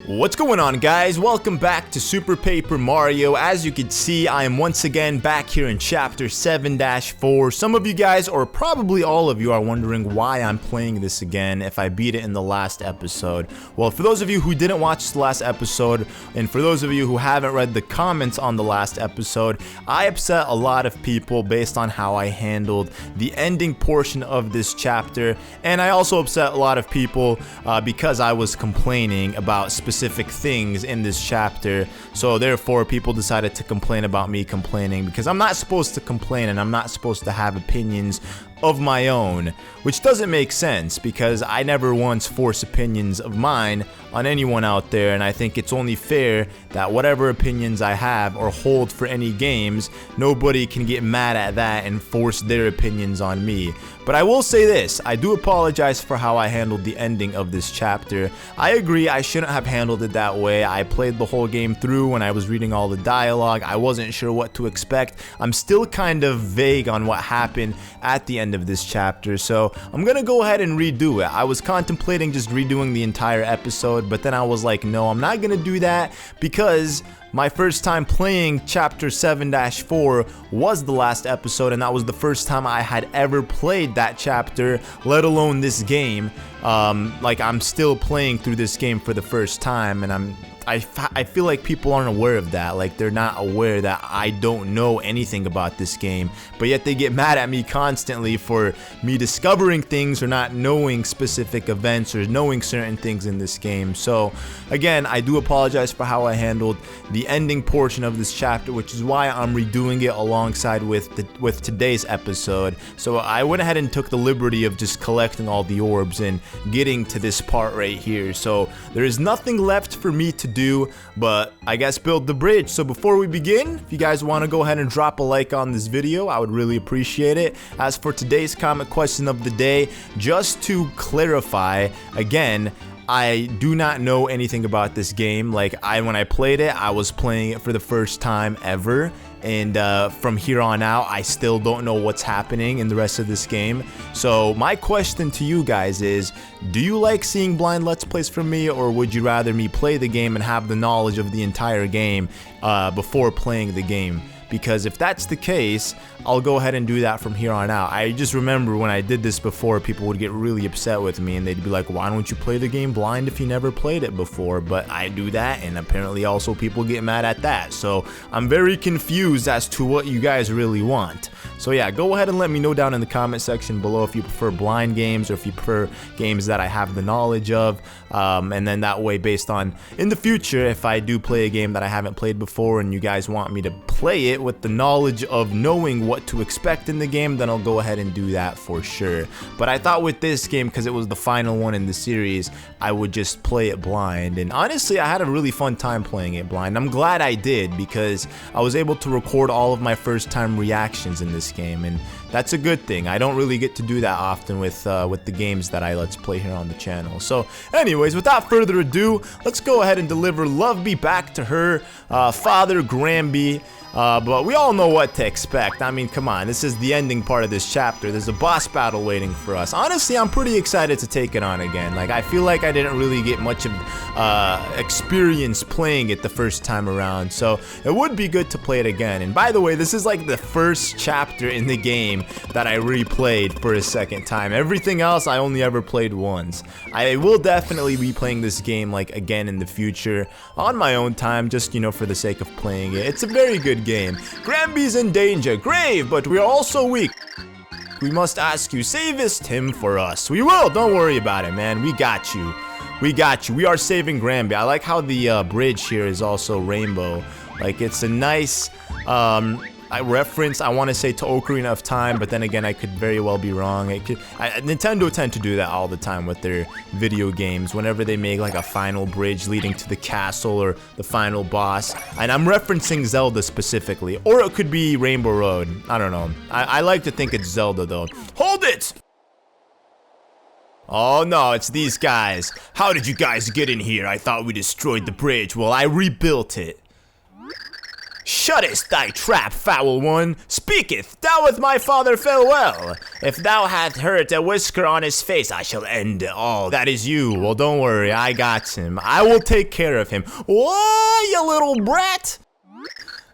What's going on, guys? Welcome back to Super Paper Mario. As you can see, I am once again back here in Chapter 7-4. Some of you guys, or probably all of you, are wondering why I'm playing this again if I beat it in the last episode. Well, for those of you who didn't watch the last episode, and for those of you who haven't read the comments on the last episode, I upset a lot of people based on how I handled the ending portion of this chapter, and I also upset a lot of people because I was complaining about specific things in this chapter. So therefore people decided to complain about me complaining, because I'm not supposed to complain and I'm not supposed to have opinions of my own, which doesn't make sense because I never once force opinions of mine on anyone out there, and I think it's only fair that whatever opinions I have or hold for any games, nobody can get mad at that and force their opinions on me. But I will say this, I do apologize for how I handled the ending of this chapter. I agree I shouldn't have handled it that way. I played the whole game through when I was reading all the dialogue. I wasn't sure what to expect. I'm still kind of vague on what happened at the end of this chapter, so I'm gonna go ahead and redo it. I was contemplating just redoing the entire episode, but then I was like, no, I'm not gonna do that because my first time playing Chapter 7-4 was the last episode, and that was the first time I had ever played that chapter, let alone this game. Like, I'm still playing through this game for the first time, and I feel like people aren't aware of that. Like, they're not aware that I don't know anything about this game, but yet they get mad at me constantly for me discovering things or not knowing specific events or knowing certain things in this game. So again, I do apologize for how I handled the ending portion of this chapter, which is why I'm redoing it alongside with today's episode. So I went ahead and took the liberty of just collecting all the orbs and getting to this part right here. So there is nothing left for me to do but I guess build the bridge. So before we begin, if you guys want to go ahead and drop a like on this video, I would really appreciate it. As for today's comment question of the day, just to clarify again, I do not know anything about this game. Like, when I played it, I was playing it for the first time ever, and from here on out I still don't know what's happening in the rest of this game. So my question to you guys is, do you like seeing blind let's plays from me, or would you rather me play the game and have the knowledge of the entire game before playing the game? Because if that's the case, I'll go ahead and do that from here on out. I just remember when I did this before, people would get really upset with me and they'd be like, why don't you play the game blind if you never played it before? But I do that, and apparently also people get mad at that. So I'm very confused as to what you guys really want. So yeah, go ahead and let me know down in the comment section below if you prefer blind games or if you prefer games that I have the knowledge of. And then that way, based on in the future, if I do play a game that I haven't played before and you guys want me to play it with the knowledge of knowing what to expect in the game, then I'll go ahead and do that for sure. But I thought with this game, because it was the final one in the series, I would just play it blind, and honestly I had a really fun time playing it blind. I'm glad I did, because I was able to record all of my first time reactions in this game, and that's a good thing. I don't really get to do that often with the games that I let's play here on the channel. So anyways, without further ado, let's go ahead and deliver Luvbi back to her father Granby. But we all know what to expect. I mean, come on, this is the ending part of this chapter. There's a boss battle waiting for us. Honestly, I'm pretty excited to take it on again. Like, I feel like I didn't really get much of experience playing it the first time around, so it would be good to play it again. And by the way, this is like the first chapter in the game that I replayed for a second time. Everything else I only ever played once. I will definitely be playing this game like again in the future on my own time, just, you know, for the sake of playing it. It's a very good game. Granby's in danger, grave, but we are also weak. We must ask you, savest him for us. We will, don't worry about it, man. We got you. We got you. We are saving Granby. I like how the bridge here is also rainbow. Like, it's a nice reference, I want to say, to Ocarina of Time, but then again, I could very well be wrong. Nintendo tend to do that all the time with their video games, whenever they make like a final bridge leading to the castle or the final boss. And I'm referencing Zelda specifically, or it could be Rainbow Road. I don't know. I like to think it's Zelda though. Hold it! Oh no, it's these guys. How did you guys get in here? I thought we destroyed the bridge. Well, I rebuilt it. shuttest thy trap, foul one? Speaketh thou with my father farewell? If thou hath hurt a whisker on his face, I shall end all. That is you. Well, don't worry, I got him. I will take care of him. What, you little brat?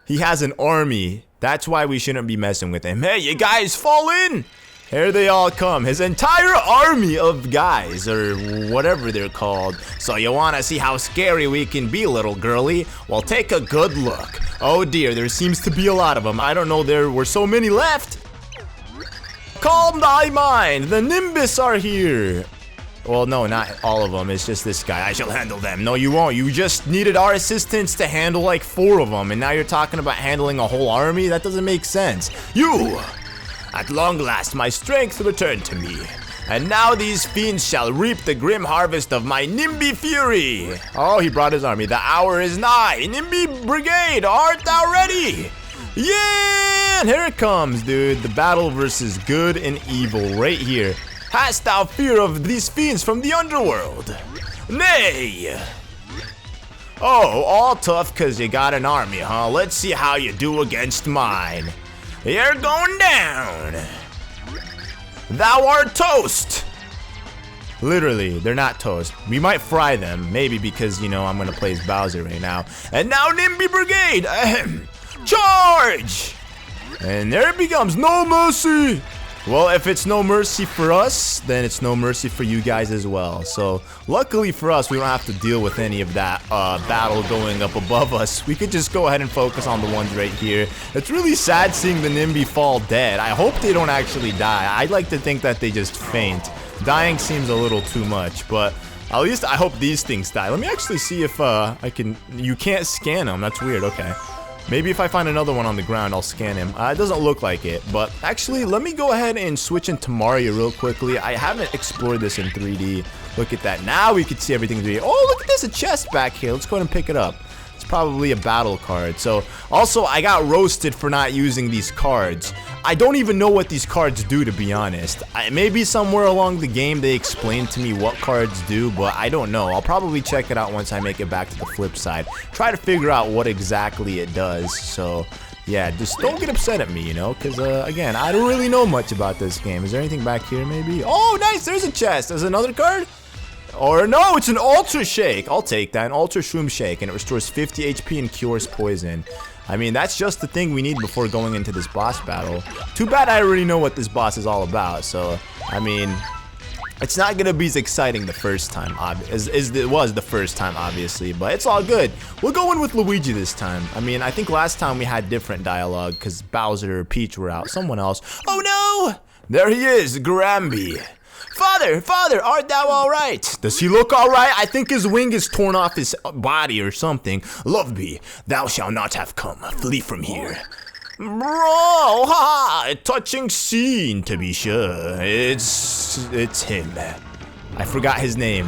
He has an army. That's why we shouldn't be messing with him. Hey, you guys fall in! Here they all come. His entire army of guys, or whatever they're called. So you wanna see how scary we can be, little girly? Well, take a good look. Oh dear, there seems to be a lot of them. I don't know, there were so many left. Calm thy mind, the Nimbus are here. Well, no, not all of them. It's just this guy. I shall handle them. No, you won't. You just needed our assistance to handle like 4 of them, and now you're talking about handling a whole army? That doesn't make sense. You! At long last, my strength returned to me. And now these fiends shall reap the grim harvest of my Nimby fury. Oh, he brought his army. The hour is nigh. Nimby brigade, art thou ready? Yeah! And here it comes, dude. The battle versus good and evil right here. Hast thou fear of these fiends from the underworld? Nay! Oh, all tough cause you got an army, huh? Let's see how you do against mine. You're going down! Thou art toast! Literally, they're not toast. We might fry them, maybe because, you know, I'm gonna play as Bowser right now. And now Nimby Brigade! Ahem. Charge! And there it becomes, no mercy! Well, if it's no mercy for us, then it's no mercy for you guys as well. So, luckily for us, we don't have to deal with any of that battle going up above us. We could just go ahead and focus on the ones right here. It's really sad seeing the Nimby fall dead. I hope they don't actually die. I'd like to think that they just faint. Dying seems a little too much, but at least I hope these things die. Let me actually see if I can... You can't scan them. That's weird. Okay. Maybe if I find another one on the ground, I'll scan him. It doesn't look like it, but actually, let me go ahead and switch into Mario real quickly. I haven't explored this in 3D. Look at that. Now we can see everything in 3D. Oh, look at this, a chest back here. Let's go ahead and pick it up. It's probably a battle card. So, also, I got roasted for not using these cards. I don't even know what these cards do, to be honest. Maybe somewhere along the game they explained to me what cards do, but I don't know. I'll probably check it out once I make it back to the flip side. Try to figure out what exactly it does. So, yeah, just don't get upset at me, you know? Because, again, I don't really know much about this game. Is there anything back here, maybe? Oh, nice! There's a chest! There's another card? Or no, it's an Ultra Shake. I'll take that. An Ultra Shroom Shake, and it restores 50 HP and cures poison. I mean, that's just the thing we need before going into this boss battle. Too bad I already know what this boss is all about, so, I mean, it's not gonna be as exciting the first time, as it was the first time, obviously, but it's all good. We'll go in with Luigi this time. I mean, I think last time we had different dialogue, because Bowser or Peach were out. Someone else. Oh no! There he is, Gramby. Father, art thou alright? Does he look alright? I think his wing is torn off his body or something. Luvbi, thou shalt not have come. Flee from here. Bro, haha, a touching scene to be sure. It's him. I forgot his name.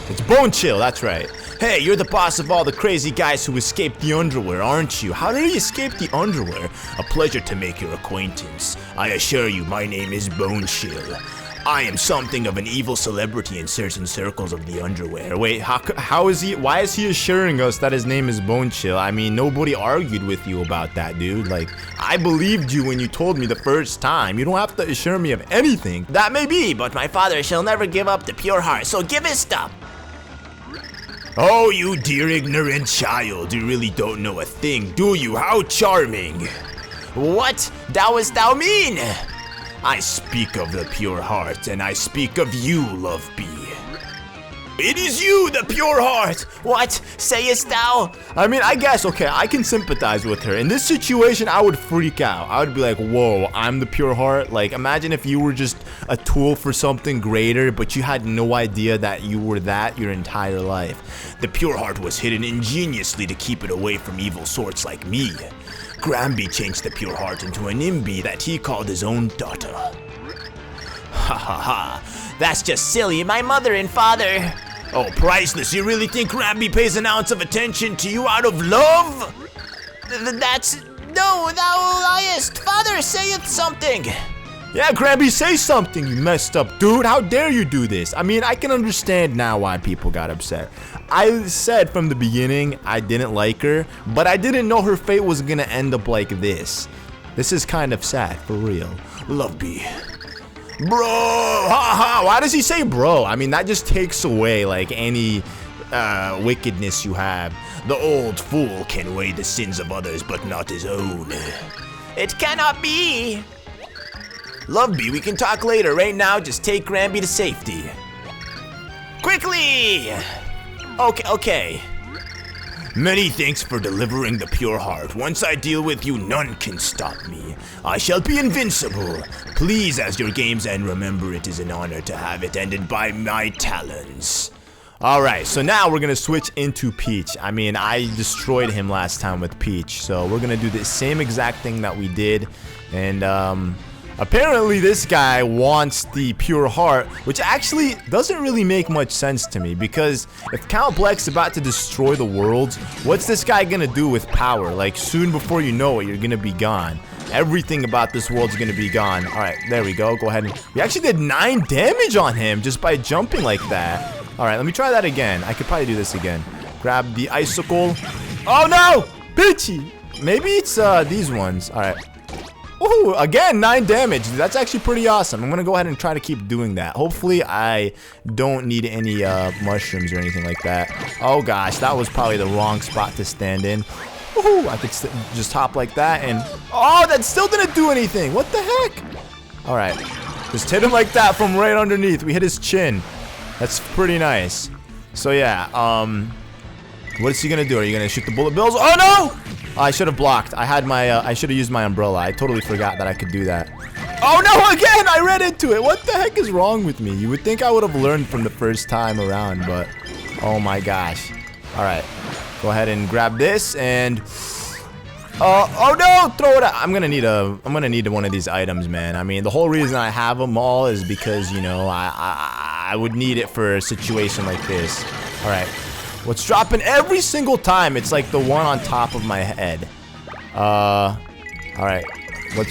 It's Bonechill, that's right. Hey, you're the boss of all the crazy guys who escaped the underwear, aren't you? How did he escape the underwear? A pleasure to make your acquaintance. I assure you, my name is Bonechill. I am something of an evil celebrity in certain circles of the underwear. Wait, how is he? Why is he assuring us that his name is Bonechill? I mean, nobody argued with you about that, dude. Like, I believed you when you told me the first time. You don't have to assure me of anything. That may be, but my father shall never give up the pure heart, so give his stuff. Oh, you dear ignorant child, you really don't know a thing, do you? How charming. What dost thou mean? I speak of the pure heart, and I speak of you, Luvbi. It is you, the pure heart! What sayest thou? I mean, I guess, okay, I can sympathize with her. In this situation, I would freak out. I would be like, whoa, I'm the pure heart? Like, imagine if you were just a tool for something greater, but you had no idea that you were that your entire life. The pure heart was hidden ingeniously to keep it away from evil sorts like me. Gramby changed the pure heart into an Nimby that he called his own daughter. Ha ha ha, that's just silly, my mother and father. Oh, priceless, you really think Gramby pays an ounce of attention to you out of love? No, thou liest, father saith something. Yeah, Gramby, say something, you messed up dude. How dare you do this? I mean, I can understand now why people got upset. I said from the beginning I didn't like her, but I didn't know her fate was gonna end up like this. This is kind of sad, for real. Luvbi. Bro, haha, why does he say bro? I mean, that just takes away like any wickedness you have. The old fool can weigh the sins of others, but not his own. It cannot be. Luvbi, we can talk later. Right now, just take Gramby to safety. Quickly! Okay. Many thanks for delivering the pure heart. Once I deal with you, none can stop me. I shall be invincible. Please, as your games end, remember it is an honor to have it ended by my talons. Alright, so now we're gonna switch into Peach. I mean, I destroyed him last time with Peach, so we're gonna do the same exact thing that we did. And, apparently this guy wants the pure heart, which actually doesn't really make much sense to me, because if Count Bleck's about to destroy the world, what's this guy gonna do with power? Like, soon before you know it, you're gonna be gone. Everything about this world's gonna be gone. Alright, there we go. Go ahead and... We actually did 9 damage on him just by jumping like that. Alright, let me try that again. I could probably do this again. Grab the icicle. Oh no! Bitchy! Maybe it's these ones. Alright. Ooh, again, 9 damage. That's actually pretty awesome. I'm gonna go ahead and try to keep doing that. Hopefully, I don't need any mushrooms or anything like that. Oh gosh, that was probably the wrong spot to stand in. Ooh, I could just hop like that and... Oh, that still didn't do anything. What the heck? Alright. Just hit him like that from right underneath. We hit his chin. That's pretty nice. So yeah, what is he gonna do? Are you gonna shoot the bullet bills? Oh no! I should have blocked. I had my, I should have used my umbrella. I totally forgot that I could do that. Oh no, again! I ran into it! What the heck is wrong with me? You would think I would have learned from the first time around, but... Oh my gosh. Alright. Go ahead and grab this, and... oh no! Throw it out! I'm gonna need one of these items, man. I mean, the whole reason I have them all is because, you know, I would need it for a situation like this. Alright. What's dropping every single time? It's like the one on top of my head. Alright.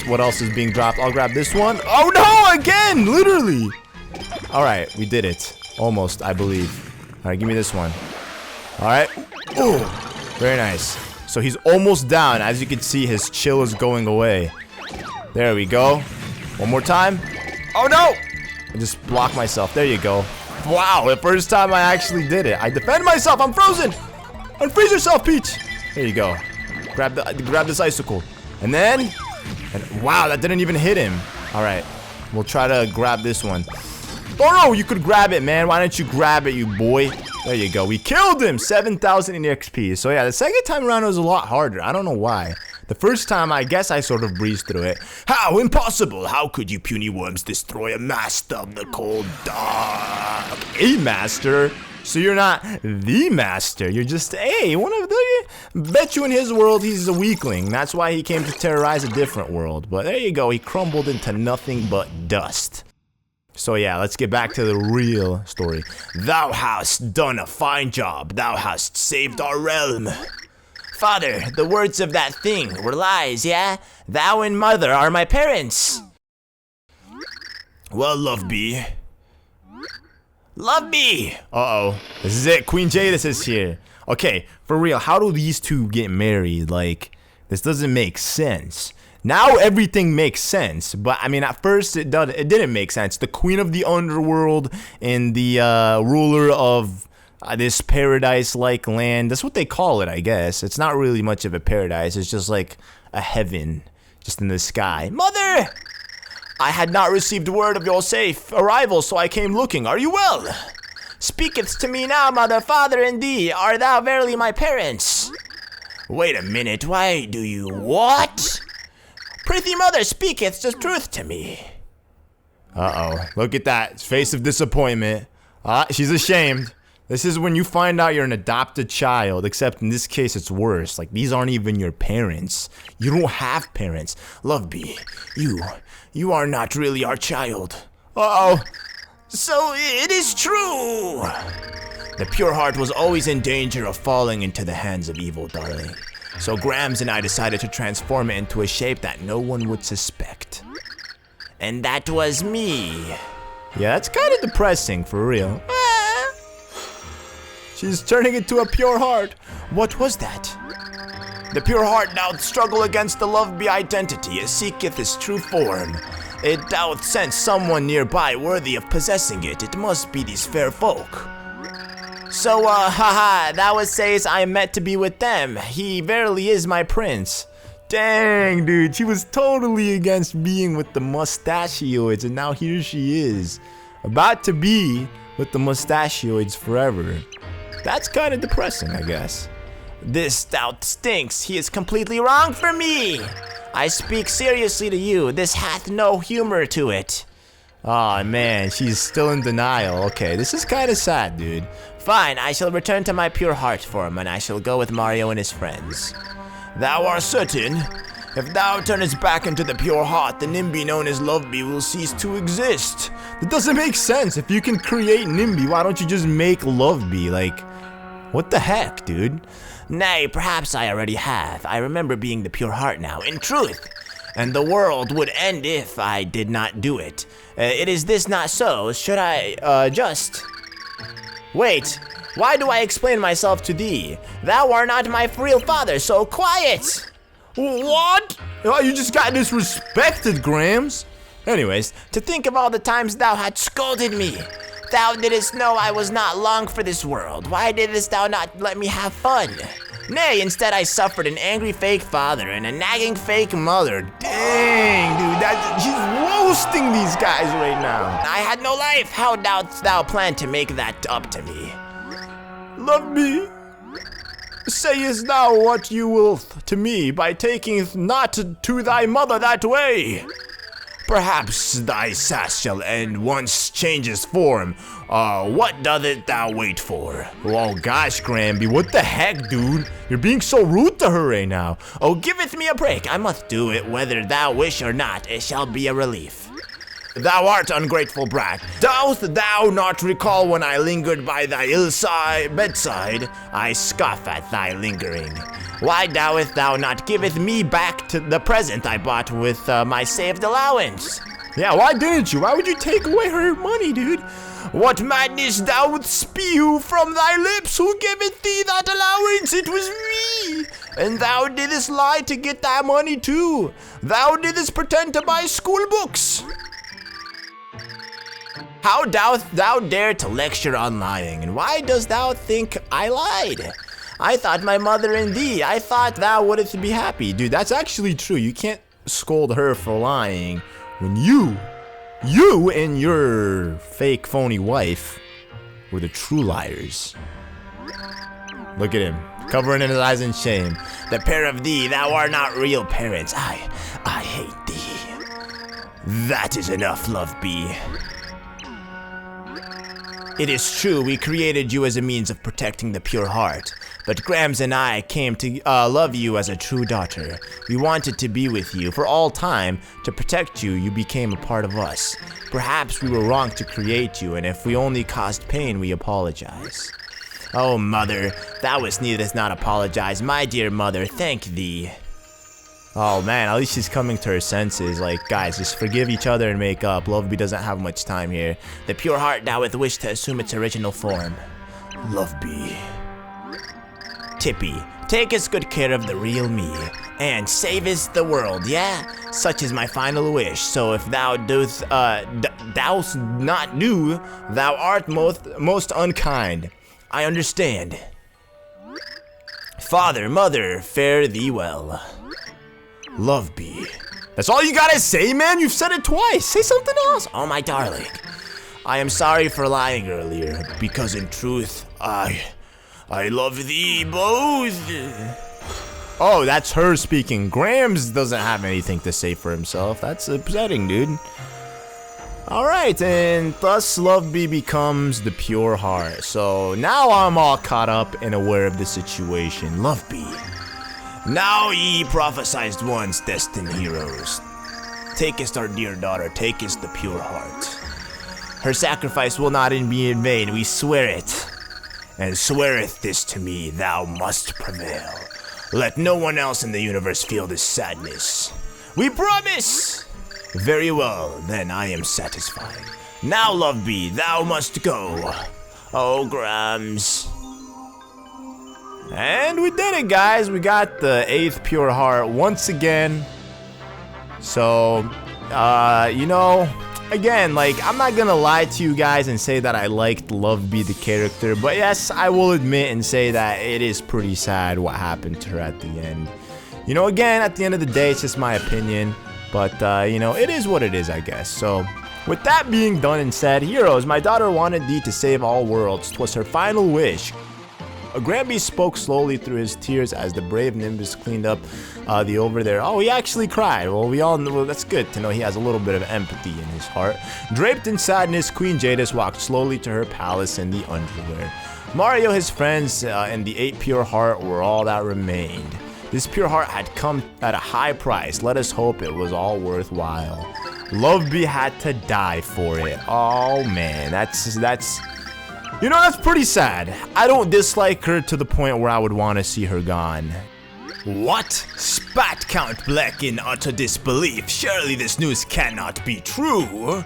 What else is being dropped? I'll grab this one. Oh no! Again! Literally! Alright, we did it. Almost, I believe. Alright, give me this one. Alright. Ooh! Very nice. So he's almost down. As you can see, his chill is going away. There we go. One more time. Oh no! I just blocked myself. There you go. Wow, the first time I actually did it. I defend myself. I'm frozen. Unfreeze yourself, Peach. There you go. Grab this icicle. And then... wow, that didn't even hit him. Alright. We'll try to grab this one. Oh no, you could grab it, man. Why don't you grab it, you boy? There you go. We killed him. 7,000 in XP. So yeah, the second time around it was a lot harder. I don't know why. The first time, I guess I sort of breezed through it. How impossible! How could you puny worms destroy a master of the cold dark? A master? So you're not the master. You're just one of the... Bet you in his world he's a weakling. That's why he came to terrorize a different world. But there you go. He crumbled into nothing but dust. So yeah, let's get back to the real story. Thou hast done a fine job. Thou hast saved our realm. Father, the words of that thing were lies, yeah? Thou and mother are my parents. Well, Luvbi. Luvbi! Uh-oh. This is it. Queen Jadis is here. Okay, for real, how do these two get married? Like, this doesn't make sense. Now everything makes sense, but I mean, at first it didn't make sense. The queen of the underworld and the ruler of... this paradise-like land. That's what they call it, I guess. It's not really much of a paradise. It's just like a heaven, just in the sky. Mother! I had not received word of your safe arrival, so I came looking. Are you well? Speaketh to me now, mother, father, and thee. Are thou verily my parents? Wait a minute. Why do you... What? Prithee, mother, speaketh the truth to me. Uh-oh. Look at that. Face of disappointment. She's ashamed. This is when you find out you're an adopted child, except in this case it's worse. Like, these aren't even your parents. You don't have parents. Luvbi, you are not really our child. Uh-oh. So it is true. The pure heart was always in danger of falling into the hands of evil, darling. So Grams and I decided to transform it into a shape that no one would suspect. and that was me. Yeah, that's kind of depressing, for real. She's turning into a pure heart. What was that? The pure heart doth struggle against the Luvbi identity, it seeketh its true form. It doth sense someone nearby worthy of possessing it. It must be these fair folk. So, thou says I am meant to be with them. He verily is my prince. Dang, dude, she was totally against being with the mustachioids, and now here she is, about to be with the mustachioids forever. That's kind of depressing, I guess. This stout stinks. He is completely wrong for me. I speak seriously to you. This hath no humor to it. Aw, man, she's still in denial. Okay, this is kind of sad, dude. Fine, I shall return to my pure heart form, and I shall go with Mario and his friends. Thou art certain? If thou turnest back into the pure heart, the Nimby known as Luvbi will cease to exist. That doesn't make sense. If you can create Nimby, why don't you just make Luvbi? Like, what the heck, dude? Nay, perhaps I already have. I remember being the pure heart now, in truth. And the world would end if I did not do it. It is this not so? Should I, just... Wait, why do I explain myself to thee? Thou art not my real father, so quiet! What? Oh, you just got disrespected, Grams. Anyways, to think of all the times thou hadst scolded me. Thou didst know I was not long for this world. Why didst thou not let me have fun? Nay, instead I suffered an angry fake father and a nagging fake mother. Dang, dude, she's roasting these guys right now. I had no life. How doubtst thou plan to make that up to me? Luvbi, sayest thou what you wilt to me by taking not to thy mother that way? Perhaps thy sass shall end once changes form. What doth it thou wait for? Oh gosh, Gramby, what the heck, dude? You're being so rude to her right now. Oh, giveth me a break. I must do it whether thou wish or not. It shall be a relief. Thou art ungrateful brat. Dost thou not recall when I lingered by thy bedside? I scoff at thy lingering. Why dost thou not giveth me back to the present I bought with my saved allowance? Yeah, why didn't you? Why would you take away her money, dude? What madness thou wouldst spew from thy lips? Who giveth thee that allowance? It was me. And thou didst lie to get thy money too. Thou didst pretend to buy school books. How dost thou dare to lecture on lying? And why dost thou think I lied? I thought my mother and thee, I thought thou wouldst be happy. Dude, that's actually true. You can't scold her for lying when you and your fake phony wife were the true liars. Look at him, covering his eyes in shame. The pair of thee, thou art not real parents. I hate thee. That is enough, Luvbi. It is true, we created you as a means of protecting the pure heart. But Grams and I came to love you as a true daughter. We wanted to be with you for all time. To protect you, you became a part of us. Perhaps we were wrong to create you, and if we only caused pain, we apologize. Oh, mother, thou wast needest not apologize. My dear mother, thank thee. Oh man, at least she's coming to her senses. Like, guys, just forgive each other and make up. Luvbi doesn't have much time here. The pure heart doth wish to assume its original form. Luvbi. Tippy, takest good care of the real me, and savest the world, yeah? Such is my final wish, so if thou dost not do, thou art most unkind. I understand. Father, mother, fare thee well. Luvbi. That's all you gotta say, man? You've said it twice. Say something else. Oh, my darling. I am sorry for lying earlier, because in truth, I love thee both. Oh, that's her speaking. Grams doesn't have anything to say for himself. That's upsetting, dude. Alright, and thus Luvbi becomes the pure heart. So now I'm all caught up and aware of the situation. Luvbi. Now ye prophesied once, destined heroes. Takest our dear daughter, takest the pure heart. Her sacrifice will not be in vain, we swear it. And sweareth this to me, thou must prevail. Let no one else in the universe feel this sadness. We promise! Very well, then I am satisfied. Now, Luvbi, thou must go. Oh, Grams. And we did it, guys. We got the 8th pure heart once again. So, you know, again, like, I'm not gonna lie to you guys and say that I liked Luvbi the character, but yes, I will admit and say that it is pretty sad what happened to her at the end. You know, again, at the end of the day, it's just my opinion, but, you know, it is what it is, I guess. So, with that being done and said, heroes, my daughter wanted thee to save all worlds. 'Twas her final wish. Granby spoke slowly through his tears as the brave Nimbus cleaned up the over there. Oh, he actually cried. Well, we all know, well, that's good to know he has a little bit of empathy in his heart. Draped in sadness, Queen Jadis walked slowly to her palace in the underwear. Mario, his friends, and the 8 pure heart were all that remained. This pure heart had come at a high price. Let us hope it was all worthwhile. Luvbi had to die for it. Oh, man, that's... You know, that's pretty sad. I don't dislike her to the point where I would want to see her gone. What? Spat Count Bleck in utter disbelief. Surely this news cannot be true.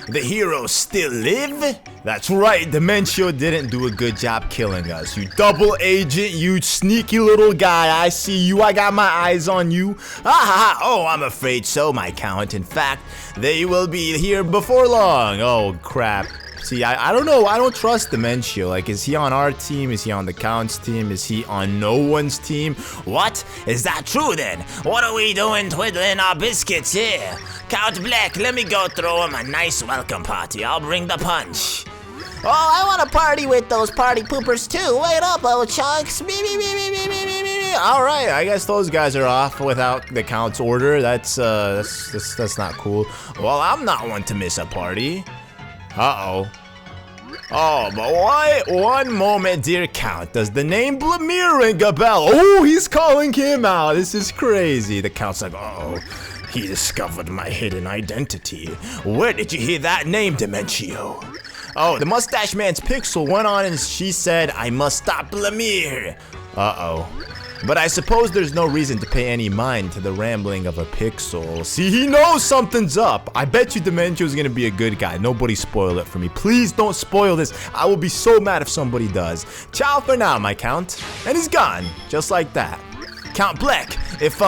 The heroes still live? That's right, Bonechill didn't do a good job killing us. You double agent, you sneaky little guy. I see you, I got my eyes on you. Ah, oh, I'm afraid so, my Count. In fact, they will be here before long. Oh, crap. See, I don't know. I don't trust Bonechill. Like, is he on our team? Is he on the Count's team? Is he on no one's team? What? Is that true then? What are we doing twiddling our biscuits here? Count Bleck, let me go throw him a nice welcome party. I'll bring the punch. Oh, I want to party with those party poopers too. Wait up, old chunks. Me. Alright, I guess those guys are off without the Count's order. That's not cool. Well, I'm not one to miss a party. Uh-oh. Oh, but what? One moment, dear Count. Does the name Blamir ring a bell? Oh, he's calling him out. This is crazy. The Count's like, uh-oh. He discovered my hidden identity. Where did you hear that name, Bonechill? Oh, the mustache man's pixel went on and she said, I must stop Blamir. Uh-oh. But I suppose there's no reason to pay any mind to the rambling of a pixel. See, he knows something's up. I bet you Bonechill gonna be a good guy. Nobody spoil it for me. Please don't spoil this. I will be so mad if somebody does. Ciao for now, my Count. And he's gone, just like that. Count Bleck, if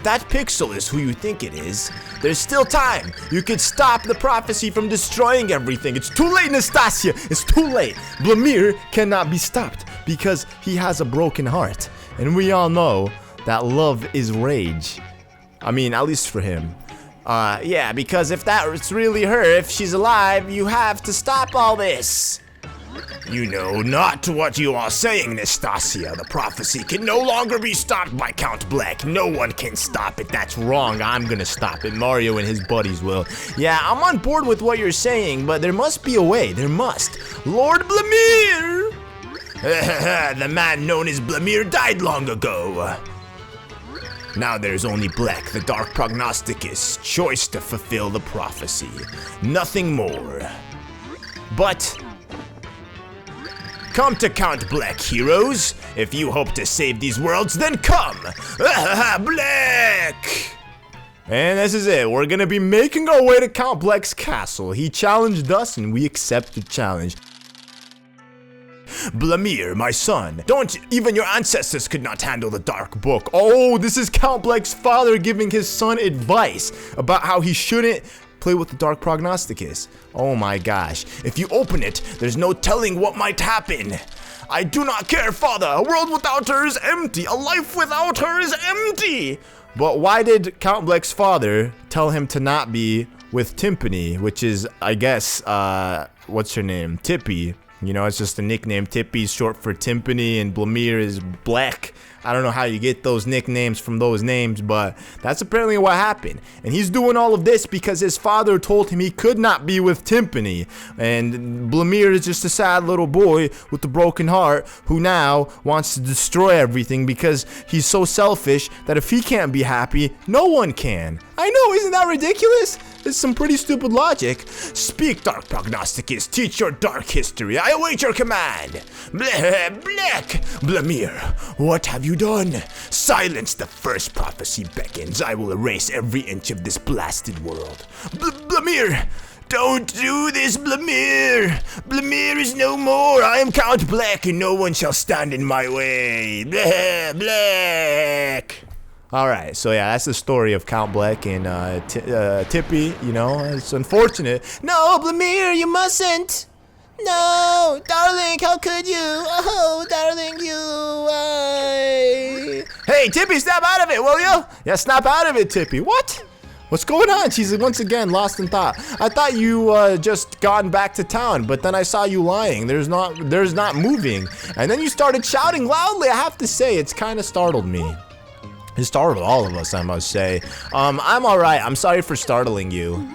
that pixel is who you think it is, there's still time. You could stop the prophecy from destroying everything. It's too late, Nastasia. It's too late. Blamir cannot be stopped because he has a broken heart. And we all know that love is rage. I mean, at least for him. Yeah, because if that's really her, if she's alive, you have to stop all this. You know not what you are saying, Nastasia. The prophecy can no longer be stopped by Count Bleck. No one can stop it. That's wrong. I'm gonna stop it. Mario and his buddies will. Yeah, I'm on board with what you're saying, but there must be a way. There must. Lord Blamir! The man known as Blamir died long ago. Now there's only Bleck, the Dark Prognosticus, choice to fulfill the prophecy. Nothing more. But come to Count Bleck, heroes. If you hope to save these worlds, then come! Bleck! And this is it. We're gonna be making our way to Count Bleck's castle. He challenged us and we accept the challenge. Blamir, my son, even your ancestors could not handle the dark book. Oh, this is Count Bleck's father giving his son advice about how he shouldn't play with the Dark Prognosticus. Oh my gosh. If you open it, there's no telling what might happen. I do not care, father. A world without her is empty. A life without her is empty. But why did Count Bleck's father tell him to not be with Timpani, which is, I guess, what's her name? Tippy. You know, it's just a nickname. Tippy's short for Timpani and Blamir is Bleck. I don't know how you get those nicknames from those names, but that's apparently what happened. And he's doing all of this because his father told him he could not be with Timpani. And Blamir is just a sad little boy with a broken heart who now wants to destroy everything because he's so selfish that if he can't be happy, no one can. I know, isn't that ridiculous? It's some pretty stupid logic. Speak, Dark Prognosticus. Teach your dark history. I await your command. Bleck! Blamir, what have you done? Silence the first prophecy beckons. I will erase every inch of this blasted world. Blamir! Don't do this, Blamir! Blamir is no more. I am Count Bleck, and no one shall stand in my way. Bleck! Alright, so yeah, that's the story of Count Bleck and Tippy, you know, it's unfortunate. No, Blamir, you mustn't. No, darling, how could you? Oh, darling, Hey, Tippy, snap out of it, will you? Yeah, snap out of it, Tippy. What? What's going on? She's once again lost in thought. I thought you just gotten back to town, but then I saw you lying. There's not moving. And then you started shouting loudly. I have to say, it's kind of startled me. It startled all of us, I must say. I'm alright. I'm sorry for startling you.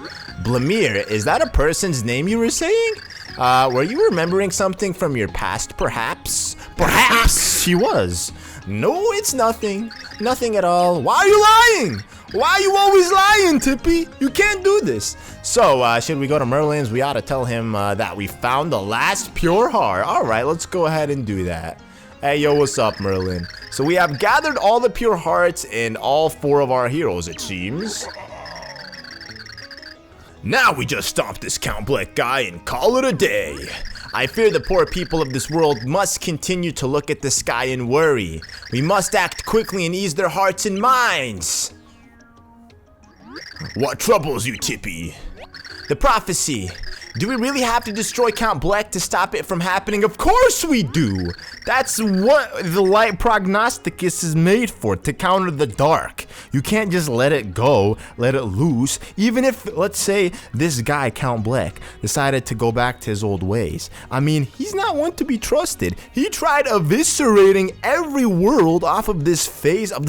Blamir, is that a person's name you were saying? Were you remembering something from your past, perhaps? Perhaps she was. No, it's nothing. Nothing at all. Why are you lying? Why are you always lying, Tippy? You can't do this. So, should we go to Merlin's? We ought to tell him that we found the last pure heart. Alright, let's go ahead and do that. Hey, yo, what's up, Merlin? So we have gathered all the pure hearts in all 4 of our heroes, it seems. Now we just stomp this Count Bleck guy and call it a day. I fear the poor people of this world must continue to look at the sky and worry. We must act quickly and ease their hearts and minds. What troubles you, Tippy? The prophecy. Do we really have to destroy Count Bleck to stop it from happening? Of course we do! That's what the light prognosticus is made for, to counter the dark. You can't just let it go, let it loose. Even if, let's say, this guy, Count Bleck, decided to go back to his old ways. I mean, he's not one to be trusted. He tried eviscerating every world off of the face of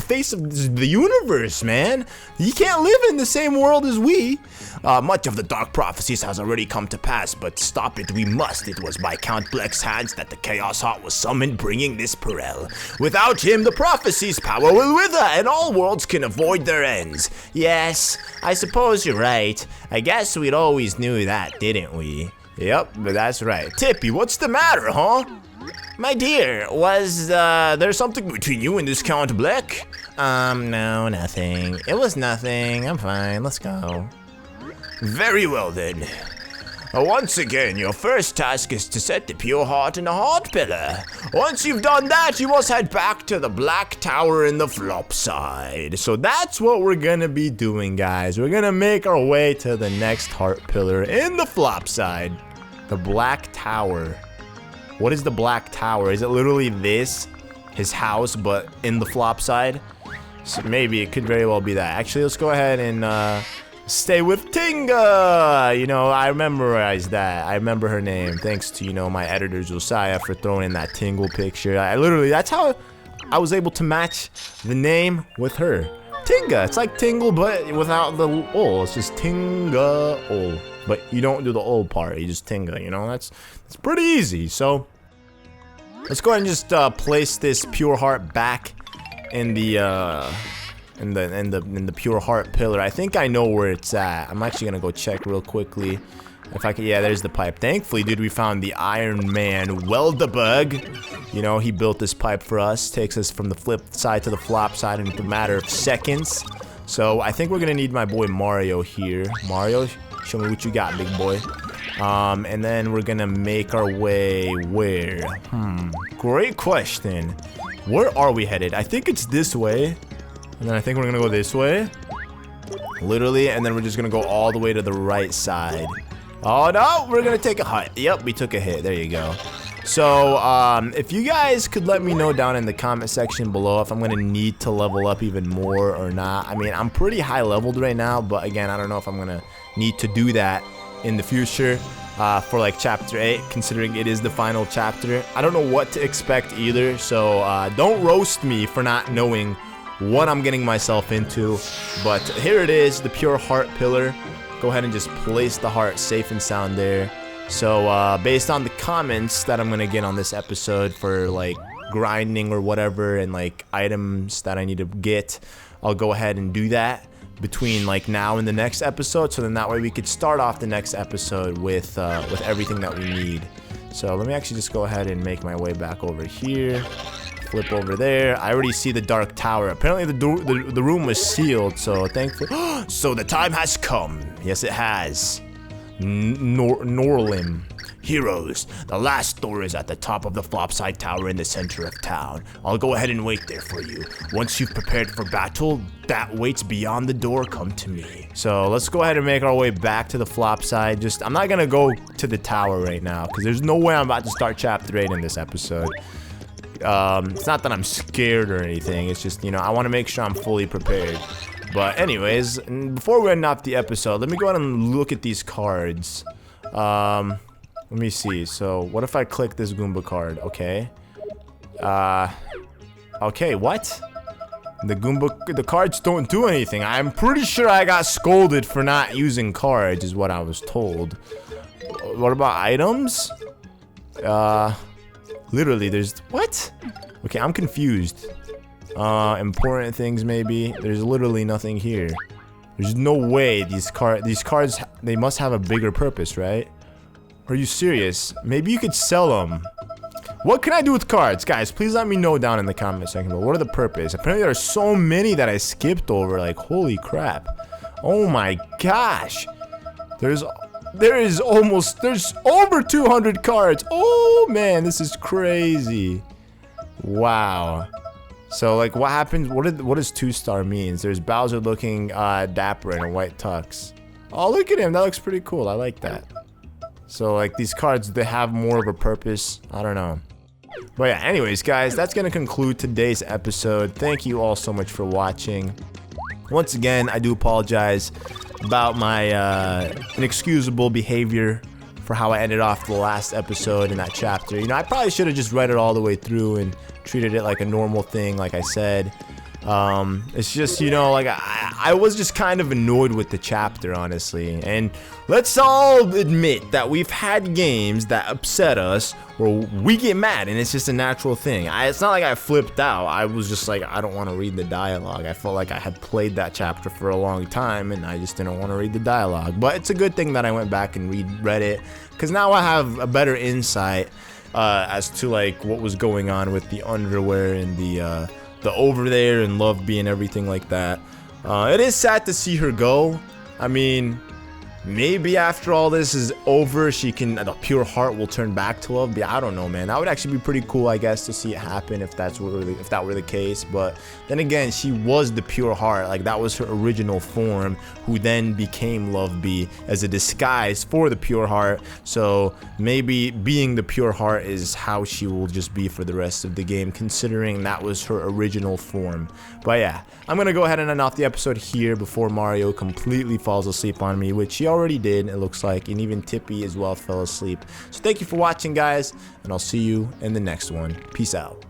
the universe, man. He can't live in the same world as we. Much of the dark prophecies has already come to pass, but stop it we must. It was by Count Bleck's hands that the Chaos Heart was summoned, bringing this peril. Without him, the prophecy's power will wither, and all worlds can avoid their ends. Yes, I suppose you're right. I guess we'd always knew that, didn't we? Yep, but that's right. Tippy, what's the matter, huh? My dear, was there something between you and this Count Bleck? No, nothing. It was nothing. I'm fine. Let's go. Very well then. Once again, your first task is to set the pure heart in the heart pillar. Once you've done that, you must head back to the Black Tower in the flop side. So that's what we're gonna be doing, guys. We're gonna make our way to the next heart pillar in the flop side. The Black Tower. What is the Black Tower? Is it literally this? His house, but in the flop side? So maybe it could very well be that. Actually, let's go ahead and stay with Tinga. You know, I memorized that. I remember her name thanks to, you know, my editor Josiah for throwing in that Tingle picture. I literally, that's how I was able to match the name with her. Tinga. It's like Tingle, but without the ol. It's just Tinga ol. But you don't do the ol part. You just Tinga. You know, that's pretty easy. So let's go ahead and just place this pure heart back in the pure heart pillar. I think I know where it's at. I'm actually gonna go check real quickly if I can. Yeah, there's the pipe. Thankfully, dude, we found the Iron Man Weld-a-Bug. You know, he built this pipe for us. Takes us from the flip side to the flop side in a matter of seconds. So I think we're gonna need my boy Mario here. Mario, show me what you got, big boy. And then we're gonna make our way where? Great question. Where are we headed? I think it's this way. And then I think we're gonna go this way. Literally, and then we're just gonna go all the way to the right side. Oh no, we're gonna take a hit. Yep, we took a hit. There you go. So, if you guys could let me know down in the comment section below if I'm gonna need to level up even more or not. I mean, I'm pretty high leveled right now, but again, I don't know if I'm gonna need to do that in the future. For like chapter 8, considering it is the final chapter. I don't know what to expect either, so don't roast me for not knowing what I'm getting myself into. But here it is, the pure heart pillar. Go ahead and just place the heart safe and sound there. So based on the comments that I'm gonna get on this episode for like grinding or whatever, and like items that I need to get, I'll go ahead and do that between like now and the next episode, so then that way we could start off the next episode with everything that we need. So let me actually just go ahead and make my way back over here, flip over there. I already see the dark tower. Apparently the room was sealed, so thankfully. So the time has come. Yes, it has. Norlim. Heroes, the last door is at the top of the flopside tower in the center of town. I'll go ahead and wait there for you. Once you've prepared for battle, that waits beyond the door, come to me. So let's go ahead and make our way back to the flopside. I'm not gonna go to the tower right now, because there's no way I'm about to start chapter 8 in this episode. It's not that I'm scared or anything, it's just, you know, I want to make sure I'm fully prepared. But anyways, before we end off the episode, let me go ahead and look at these cards. Let me see. So, what if I click this Goomba card? Okay. Okay, what? The cards don't do anything. I'm pretty sure I got scolded for not using cards, is what I was told. What about items? Literally, there's... What? Okay, I'm confused. Important things, maybe. There's literally nothing here. There's no way these cards, they must have a bigger purpose, right? Are you serious? Maybe you could sell them. What can I do with cards? Guys, please let me know down in the comment section below. What are the purpose? Apparently there are so many that I skipped over. Like, holy crap. Oh my gosh. There's over 200 cards. Oh man, this is crazy. Wow. So like what happens, what does 2-star means? There's Bowser looking dapper in a white tux. Oh, look at him. That looks pretty cool. I like that. So like these cards, they have more of a purpose. I don't know. But yeah, anyways guys, that's gonna conclude today's episode. Thank you all so much for watching. Once again, I do apologize about my inexcusable behavior for how I ended off the last episode in that chapter. You know, I probably should have just read it all the way through and treated it like a normal thing, like I said. It's just, you know, like I was just kind of annoyed with the chapter, honestly. And let's all admit that we've had games that upset us where we get mad, and it's just a natural thing. It's not like I flipped out. I was just like, I don't want to read the dialogue. I felt like I had played that chapter for a long time, and I just didn't want to read the dialogue. But it's a good thing that I went back and read it, because now I have a better insight as to like what was going on with the underwear and the over there and Luvbi and everything like that. It is sad to see her go. I mean, maybe after all this is over, the pure heart will turn back to Luvbi. I don't know, man. That would actually be pretty cool, I guess, to see it happen if that were the case. But then again, she was the pure heart. Like, that was her original form, who then became Luvbi as a disguise for the pure heart. So maybe being the pure heart is how she will just be for the rest of the game, considering that was her original form. But yeah, I'm gonna go ahead and end off the episode here before Mario completely falls asleep on me, which he already did, it looks like, and even Tippy as well fell asleep. So thank you for watching, guys, and I'll see you in the next one. Peace out.